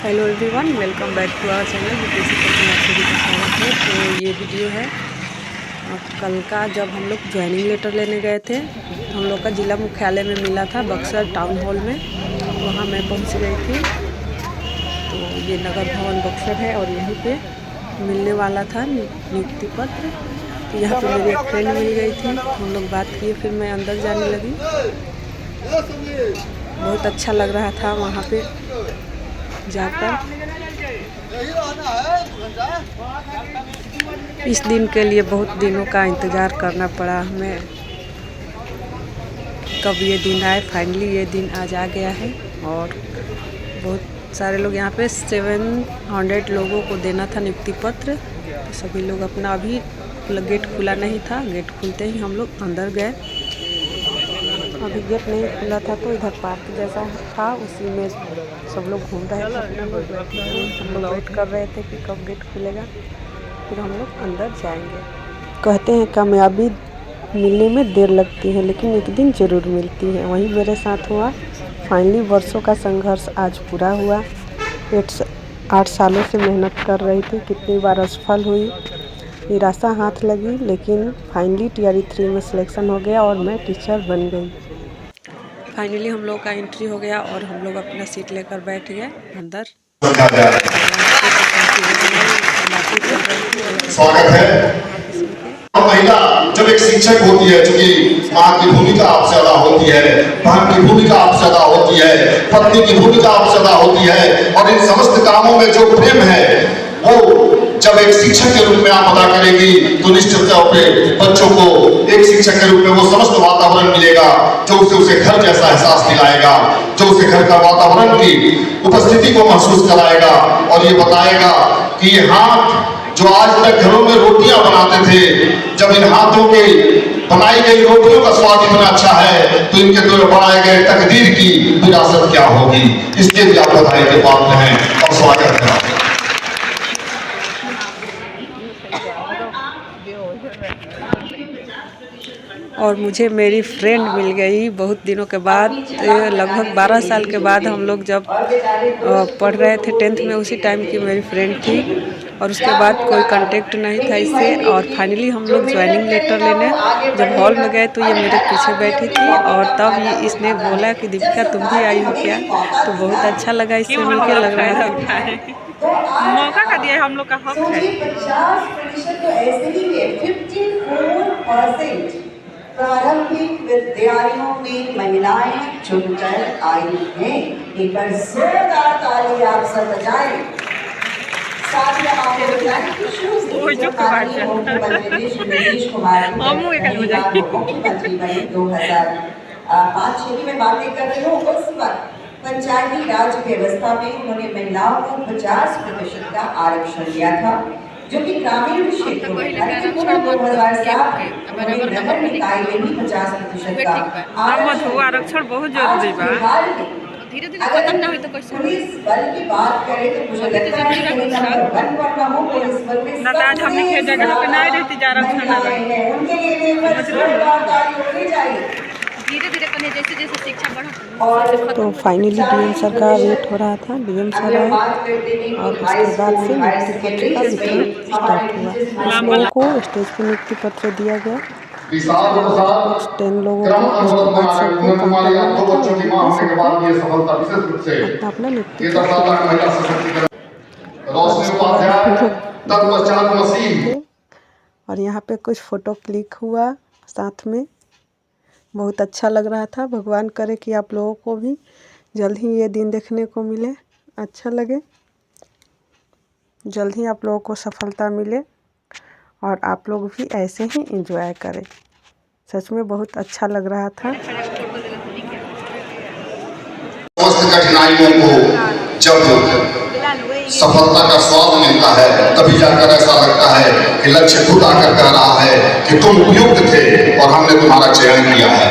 Hello everyone, welcome back to our channel BPSC coaching आप सभी का स्वागत है। तो ये वीडियो है कल का, जब हम लोग ज्वाइनिंग लेटर लेने गए थे। हम लोग का जिला मुख्यालय में मिला था, बक्सर टाउन हॉल में। वहाँ मैं पहुँच गई थी। तो ये नगर भवन बक्सर है और यहीं पे मिलने वाला था नियुक्ति पत्र। तो यहाँ पे मेरी एक फ्रेंड मिल गई थी, हम लोग बात किए, फिर मैं अंदर जाने लगी। बहुत अच्छा लग रहा था वहाँ पे जाकर। इस दिन के लिए बहुत दिनों का इंतज़ार करना पड़ा हमें, कब ये दिन आए। फाइनली ये दिन आज आ गया है। और बहुत सारे लोग यहाँ पे 700 लोगों को देना था नियुक्ति पत्र। तो सभी लोग अपना, अभी गेट खुला नहीं था, गेट खुलते ही हम लोग अंदर गए। अभी गेट नहीं खुला था तो इधर पार्क जैसा था, उसी में सब लोग घूम रहे थे। हम लोग वेट कर रहे थे कि कब गेट खुलेगा, फिर हम लोग अंदर जाएंगे। कहते हैं कामयाबी मिलने में देर लगती है, लेकिन एक दिन ज़रूर मिलती है। वही मेरे साथ हुआ। फाइनली वर्षों का संघर्ष आज पूरा हुआ। 8 सालों से मेहनत कर रही थी, कितनी बार असफल हुई, निराशा हाथ लगी, लेकिन फाइनली टीआरई 3 में सिलेक्शन हो गया और मैं टीचर बन गई। फाइनली हम लोग का एंट्री हो गया और हम लोग अपना सीट लेकर बैठ गए अंदर। स्वागत है। महिला जब एक शिक्षक होती है, चूंकि माँ की भूमिका आपसे अदा होती है, बहन की भूमिका आपसे अदा होती है, पत्नी की भूमिका आपसे अदा होती है, और इन समस्त कामों में जो प्रेम है वो जब एक शिक्षक के रूप में आप अदा करेगी तो निश्चित तौर पे बच्चों को एक शिक्षक के रूप में वो समस्त वातावरण मिलेगा जो उसे घर जैसा एहसास दिलाएगा, जो उसे घर का वातावरण की उपस्थिति को महसूस कराएगा और ये बताएगा कि ये हाथ जो आज तक घरों में रोटियां बनाते थे, जब इन हाथों के बनाई गई रोटियों का स्वाद इतना अच्छा है तो इनके द्वारा बनाए गए तकदीर की विरासत क्या होगी। इसके भी आप बधाई के पात्र हैं और स्वागत है। और मुझे मेरी फ्रेंड मिल गई बहुत दिनों के बाद। लगभग 12 साल के बाद हम लोग जब पढ़ रहे थे 10th में, उसी टाइम की मेरी फ्रेंड थी। और उसके बाद कोई कांटेक्ट नहीं था इससे। और फाइनली हम लोग ज्वाइनिंग लेटर लेने जब हॉल में गए तो ये मेरे पीछे बैठी थी, और तब ये इसने बोला कि दीपिका तुम भी आई हो क्या। तो बहुत अच्छा लगा, इससे मिलकर लग रहा है मौका का दिया, हम लोग का हक है। 50% तो ऐसे ही है। 54% प्रारंभिक विद्यालयों में महिलाएं चुनकर आई हैं। एक बार जोरदार ताली आप सब बजाएं। साथ ही आपको बताएं कि मुख्यमंत्री नीतीश कुमार मुख्यमंत्री बने 2005-6 में बातें कर रही हूँ। उस वक्त पंचायती राज व्यवस्था में उन्होंने महिलाओं को 50% का आरक्षण दिया था, जो कि ग्रामीण क्षेत्रों में 2007 में नगर निकाय में भी 50% का आरक्षण बहुत जरूरी बा। धीरे धीरे खत्म ना हो तो कैसे। पुलिस बल की बात करें तो मुझे लगता है कि नंबर 1 पर रहो पुलिस बल में नताज हमने के जगह पे नहीं रहती जा आरक्षण ना रहे, उनके लिए जोरदार ताली होनी चाहिए। धीरे धीरे करने जैसे जैसे शिक्षा बढ़ा। तो फाइनली डीएम सर का वेट हो रहा था। डीएम सर आए और उसके बाद से नियुक्ति पत्र का वितरण स्टार्ट हुआ। कुछ लोगों को स्टेज पर नियुक्ति पत्र दिया गया, 10 लोगों को। उसके बाद सबको काउंटर लगा था, वहीं पे सबको अपना नियुक्ति पत्र। और यहाँ पे कुछ फ़ोटो क्लिक हुआ साथ में, बहुत अच्छा लग रहा था। भगवान करे कि आप लोगों को भी जल्द ही ये दिन देखने को मिले, अच्छा लगे, जल्द ही आप लोगों को सफलता मिले और आप लोग भी ऐसे ही एंजॉय करें। सच में बहुत अच्छा लग रहा था। कठिनाइयों को जब सफलता का स्वाद मिलता है तभी जाकर ऐसा लगता है कि लक्ष्य खुद आकर कह रहा है कि तुम उपयुक्त थे और हमने तुम्हारा चयन किया है।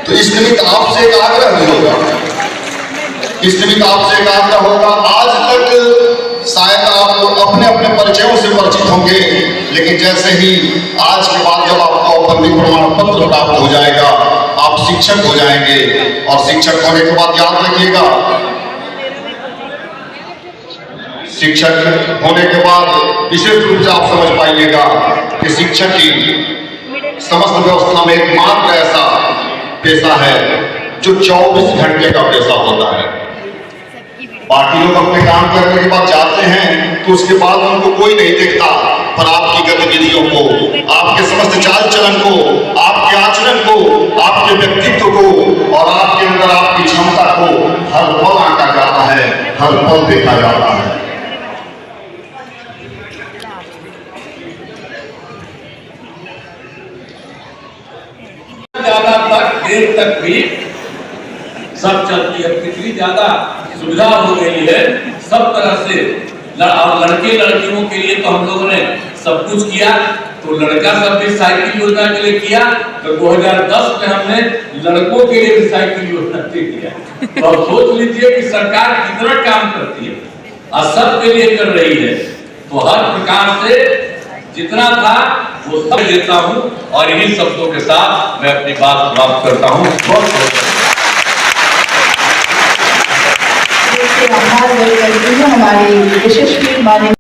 तो इस निमित्त आपसे एक आग्रह भी होगा, इस निमित्त आपसे एक आग्रह होगा। आज तक शायद आप अपने अपने परिचयों से परिचित होंगे, लेकिन जैसे ही आज के बाद जब आपको उपलब्धि प्रमाण पत्र प्राप्त हो जाएगा, आप शिक्षक हो जाएंगे। और शिक्षक होने के बाद याद रखिएगा शिक्षक होने के बाद विशेष रूप से आप समझ पाइएगा कि शिक्षक की समस्त व्यवस्था में एकमात्र ऐसा पेशा है जो 24 घंटे का पेशा होता है। बाकी लोग अपने काम करने के बाद जाते हैं तो उसके बाद उनको कोई नहीं देखता, पर आपकी गतिविधियों को, आपके समस्त चाल चलन को, आपके आचरण को, आपके व्यक्तित्व को और आपके अंदर आपकी क्षमता को हर पल आंका जाता है, हर पल देखा जाता है। ज्यादा तक देर तक भी सब चलती है। कितनी ज्यादा सुविधा हो गई है सब तरह से। लड़के लड़कियों के लिए तो हम लोगों ने सब कुछ किया, तो लड़का सब भी साइकिल योजना के लिए किया, तो 2010 में हमने लड़कों के लिए भी साइकिल योजना किया। तो अब सोच लीजिए कि सरकार कितना काम करती है और सबके लिए कर रही है। तो हर प्रकार से जितना था वो सब देता हूँ और इन्हीं शब्दों के साथ मैं अपनी बात समाप्त करता हूँ। बहुत आभार व्यक्त करती हूँ हमारे यशस्वी माननीय